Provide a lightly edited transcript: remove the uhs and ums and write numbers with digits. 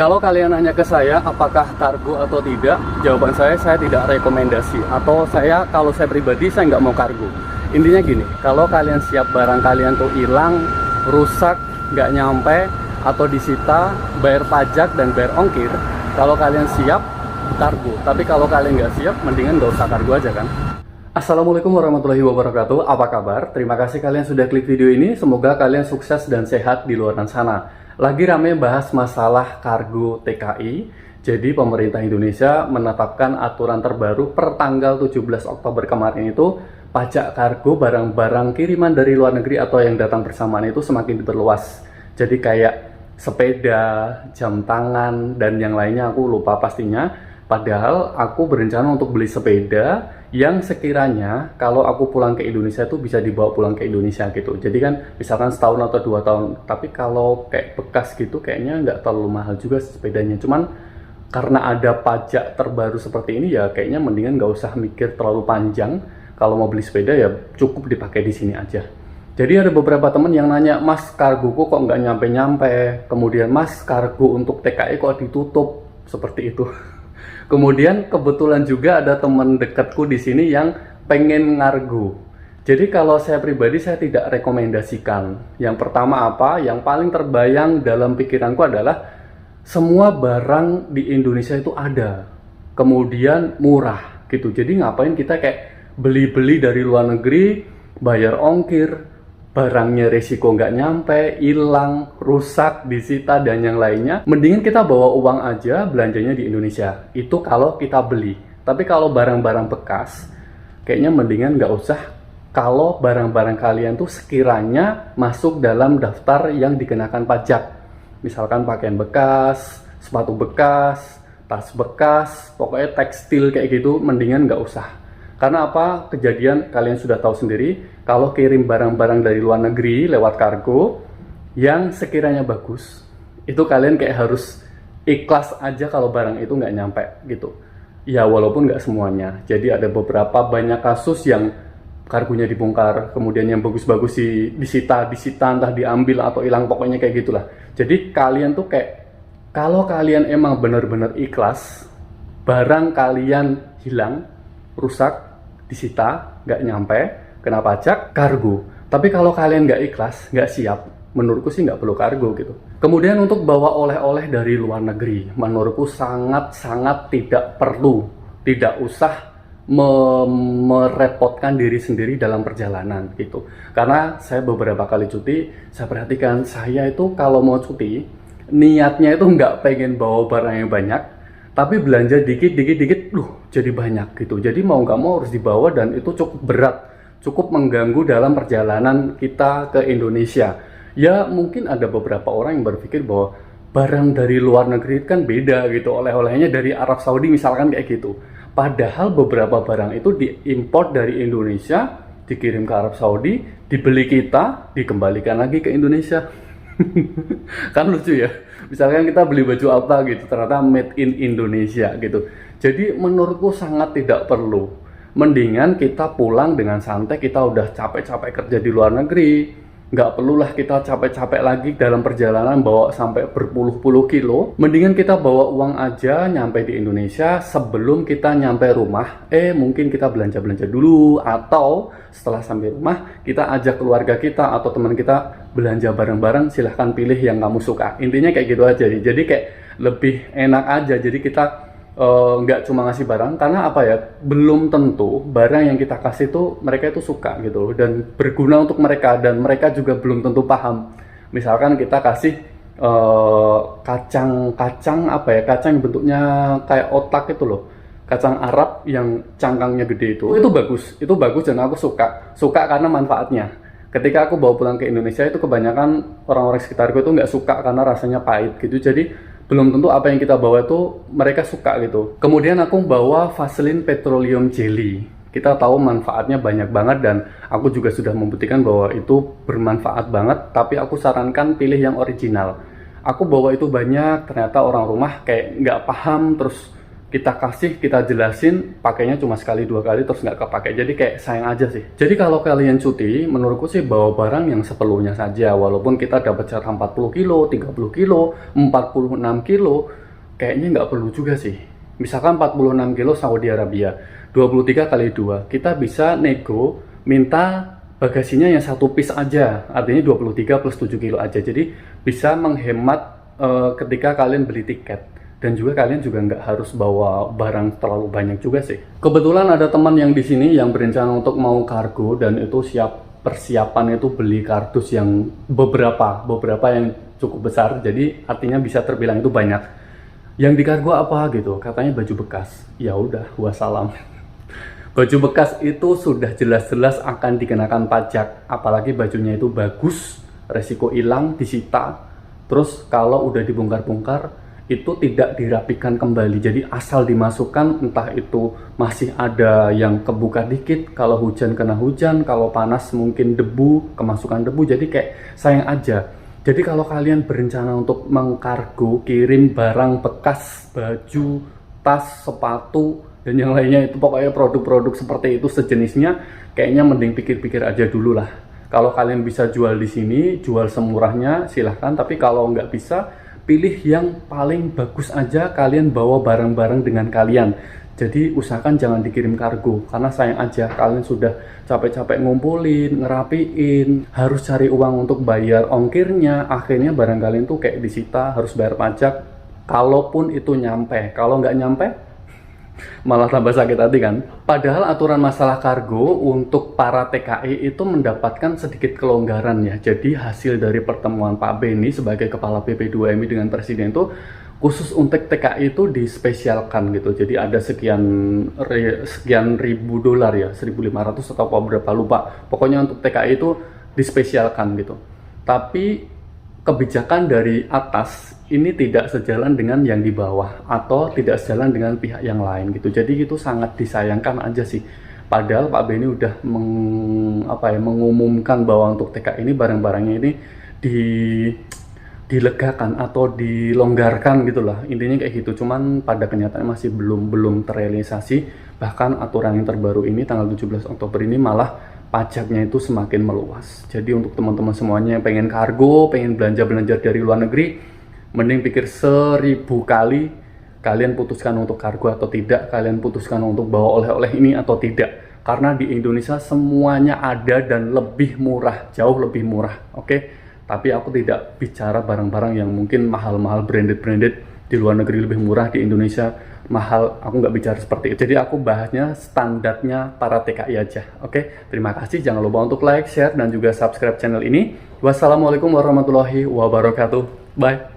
Kalau kalian nanya ke saya apakah kargo atau tidak, jawaban saya tidak rekomendasi. Atau kalau saya pribadi, saya nggak mau kargo. Intinya gini, kalau kalian siap barang kalian tuh hilang, rusak, nggak nyampe, atau disita, bayar pajak dan bayar ongkir, kalau kalian siap, kargo. Tapi kalau kalian nggak siap, mendingan nggak usah kargo aja kan. Assalamualaikum warahmatullahi wabarakatuh. Apa kabar? Terima kasih kalian sudah klik video ini. Semoga kalian sukses dan sehat di luar sana. Lagi rame bahas masalah kargo TKI. Jadi pemerintah Indonesia menetapkan aturan terbaru per tanggal 17 Oktober kemarin itu, pajak kargo barang-barang kiriman dari luar negeri atau yang datang bersamaan itu semakin diperluas. Jadi kayak sepeda, jam tangan, dan yang lainnya aku lupa pastinya. Padahal aku berencana untuk beli sepeda yang sekiranya kalau aku pulang ke Indonesia itu bisa dibawa pulang ke Indonesia gitu. Jadi kan misalkan setahun atau 2 tahun. Tapi kalau kayak bekas gitu kayaknya nggak terlalu mahal juga sepedanya. Cuman karena ada pajak terbaru seperti ini ya kayaknya mendingan nggak usah mikir terlalu panjang. Kalau mau beli sepeda ya cukup dipakai di sini aja. Jadi ada beberapa teman yang nanya, Mas kargoku kok nggak nyampe-nyampe. Kemudian Mas kargo untuk TKI kok ditutup seperti itu. Kemudian kebetulan juga ada teman dekatku di sini yang pengen ngargo. Jadi kalau saya pribadi saya tidak rekomendasikan. Yang pertama apa? Yang paling terbayang dalam pikiranku adalah semua barang di Indonesia itu ada. Kemudian murah gitu. Jadi ngapain kita kayak beli-beli dari luar negeri, bayar ongkir, barangnya resiko nggak nyampe, hilang, rusak, disita, dan yang lainnya. Mendingan kita bawa uang aja, belanjanya di Indonesia. Itu kalau kita beli. Tapi kalau barang-barang bekas, kayaknya mendingan nggak usah. Kalau barang-barang kalian tuh sekiranya masuk dalam daftar yang dikenakan pajak. Misalkan pakaian bekas, sepatu bekas, tas bekas, pokoknya tekstil kayak gitu, mendingan nggak usah. Karena apa? Kejadian kalian sudah tahu sendiri, kalau kirim barang-barang dari luar negeri lewat kargo yang sekiranya bagus, itu kalian kayak harus ikhlas aja kalau barang itu nggak nyampe gitu. Ya walaupun nggak semuanya. Jadi ada beberapa banyak kasus yang kargonya dibongkar, kemudian yang bagus-bagus disita, entah diambil atau hilang, pokoknya kayak gitulah. Jadi kalian tuh kayak, kalau kalian emang benar-benar ikhlas, barang kalian hilang, rusak, disita, nggak nyampe, kena pajak, kargo. Tapi kalau kalian nggak ikhlas, nggak siap, menurutku sih nggak perlu kargo gitu. Kemudian untuk bawa oleh-oleh dari luar negeri, menurutku sangat-sangat tidak perlu, tidak usah merepotkan diri sendiri dalam perjalanan gitu. Karena saya beberapa kali cuti, saya perhatikan saya itu kalau mau cuti, niatnya itu nggak pengen bawa barang yang banyak, tapi belanja dikit, jadi banyak gitu. Jadi mau nggak mau harus dibawa dan itu cukup berat, cukup mengganggu dalam perjalanan kita ke Indonesia. Ya mungkin ada beberapa orang yang berpikir bahwa barang dari luar negeri kan beda gitu, oleh-olehnya dari Arab Saudi misalkan kayak gitu. Padahal beberapa barang itu diimpor dari Indonesia, dikirim ke Arab Saudi, dibeli kita, dikembalikan lagi ke Indonesia. Kan lucu ya, misalkan kita beli baju apa gitu, ternyata made in Indonesia gitu. Jadi menurutku sangat tidak perlu. Mendingan kita pulang dengan santai, kita udah capek-capek kerja di luar negeri, nggak perlulah kita capek-capek lagi dalam perjalanan bawa sampai berpuluh-puluh kilo. Mendingan kita bawa uang aja nyampe di Indonesia. Sebelum kita nyampe rumah, mungkin kita belanja-belanja dulu, atau setelah sampai rumah kita ajak keluarga kita atau teman kita belanja bareng-bareng. Silahkan pilih yang kamu suka. Intinya kayak gitu aja. Jadi kayak lebih enak aja. Jadi kita nggak cuma ngasih barang, karena apa ya, belum tentu barang yang kita kasih tuh mereka itu suka gitu dan berguna untuk mereka, dan mereka juga belum tentu paham. Misalkan kita kasih kacang apa ya, kacang yang bentuknya kayak otak itu loh, kacang Arab yang cangkangnya gede itu bagus dan aku suka karena manfaatnya. Ketika aku bawa pulang ke Indonesia itu kebanyakan orang-orang sekitarku itu nggak suka karena rasanya pahit gitu. Jadi belum tentu apa yang kita bawa itu mereka suka gitu. Kemudian aku bawa Vaseline Petroleum Jelly. Kita tahu manfaatnya banyak banget dan aku juga sudah membuktikan bahwa itu bermanfaat banget. Tapi aku sarankan pilih yang original. Aku bawa itu banyak, ternyata orang rumah kayak nggak paham, terus kita kasih, kita jelasin, pakainya cuma sekali dua kali terus nggak kepake. Jadi kayak sayang aja sih. Jadi kalau kalian cuti, menurutku sih bawa barang yang seperlunya saja. Walaupun kita dapat jatah 40 kilo, 30 kilo, 46 kilo, kayaknya nggak perlu juga sih. Misalkan 46 kilo Saudi Arabia, 23 kali 2, kita bisa nego minta bagasinya yang satu piece aja, artinya 23 plus 7 kilo aja. Jadi bisa menghemat ketika kalian beli tiket. Dan juga kalian juga nggak harus bawa barang terlalu banyak juga sih. Kebetulan ada teman yang di sini yang berencana untuk mau kargo dan itu persiapan itu beli kardus yang beberapa yang cukup besar. Jadi artinya bisa terbilang itu banyak. Yang dikargo apa gitu? Katanya baju bekas. Ya udah, wassalam. Baju bekas itu sudah jelas-jelas akan dikenakan pajak. Apalagi bajunya itu bagus, resiko hilang, disita. Terus kalau udah dibongkar-bongkar itu tidak dirapikan kembali, jadi asal dimasukkan, entah itu masih ada yang kebuka dikit, kalau hujan kena hujan, kalau panas mungkin debu, kemasukan debu, jadi kayak sayang aja. Jadi kalau kalian berencana untuk mengkargo, kirim barang bekas, baju, tas, sepatu, dan yang lainnya itu pokoknya produk-produk seperti itu sejenisnya, kayaknya mending pikir-pikir aja dulu lah. Kalau kalian bisa jual di sini, jual semurahnya silahkan, tapi kalau nggak bisa, pilih yang paling bagus aja, kalian bawa barang-barang dengan kalian. Jadi usahakan jangan dikirim kargo, karena sayang aja kalian sudah capek-capek ngumpulin, ngerapiin, harus cari uang untuk bayar ongkirnya, akhirnya barang kalian tuh kayak disita, harus bayar pajak, kalaupun itu nyampe. Kalau nggak nyampe, malah tambah sakit hati kan. Padahal aturan masalah kargo untuk para TKI itu mendapatkan sedikit kelonggaran ya. Jadi hasil dari pertemuan Pak Beni sebagai kepala PP2MI dengan presiden itu khusus untuk TKI itu dispesialkan gitu. Jadi ada sekian ribu dolar ya, 1.500 atau berapa lupa. Pokoknya untuk TKI itu dispesialkan gitu. Tapi kebijakan dari atas ini tidak sejalan dengan yang di bawah atau tidak sejalan dengan pihak yang lain gitu. Jadi itu sangat disayangkan aja sih. Padahal Pak Beni udah mengumumkan bahwa untuk TK ini barang-barangnya ini dilegakan atau dilonggarkan gitulah. Intinya kayak gitu. Cuman pada kenyataannya masih belum terrealisasi. Bahkan aturan yang terbaru ini tanggal 17 Oktober ini malah pajaknya itu semakin meluas. Jadi untuk teman-teman semuanya yang pengen kargo, pengen belanja dari luar negeri, mending pikir 1000 kali kalian putuskan untuk kargo atau tidak, kalian putuskan untuk bawa oleh-oleh ini atau tidak. Karena di Indonesia semuanya ada dan lebih murah, jauh lebih murah, oke? Tapi aku tidak bicara barang-barang yang mungkin mahal-mahal, branded di luar negeri lebih murah, di Indonesia mahal. Aku nggak bicara seperti itu. Jadi aku bahasnya standarnya para TKI aja, oke? Terima kasih, jangan lupa untuk like, share, dan juga subscribe channel ini. Wassalamualaikum warahmatullahi wabarakatuh. Bye.